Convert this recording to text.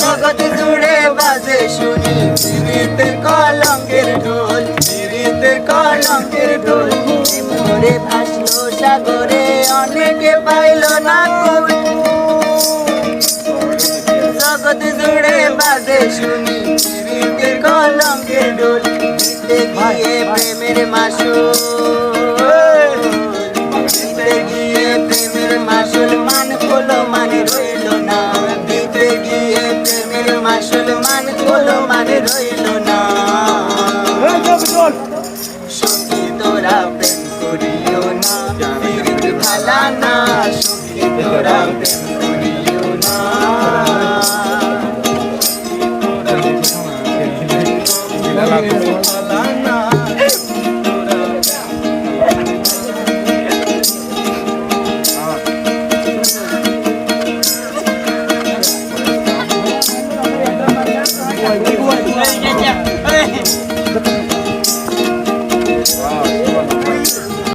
জগৎ জুড়ে বাজে শুনি পীড়িতে কলঙ্কের ঢোল, পীড়িতে কলঙ্কের ঢোল। মোরে ভাসলো সাগরে অনেকে পাইল না কুল। জগৎ জুড়ে বাজে শুনি পীড়িতে কলঙ্কের ঢোল। দিতে গিয়ে প্রেমের মাসুল, দিতে গিয়ে প্রেমের মাসুল মান হলো মানে রইল না। দিতে গিয়ে প্রেমের মাসুল মান হলো মানে রইল না। সখী তোরা প্রেম করিও না, পীড়িত ভালা না। সখী তোরা প্রেম করিও না।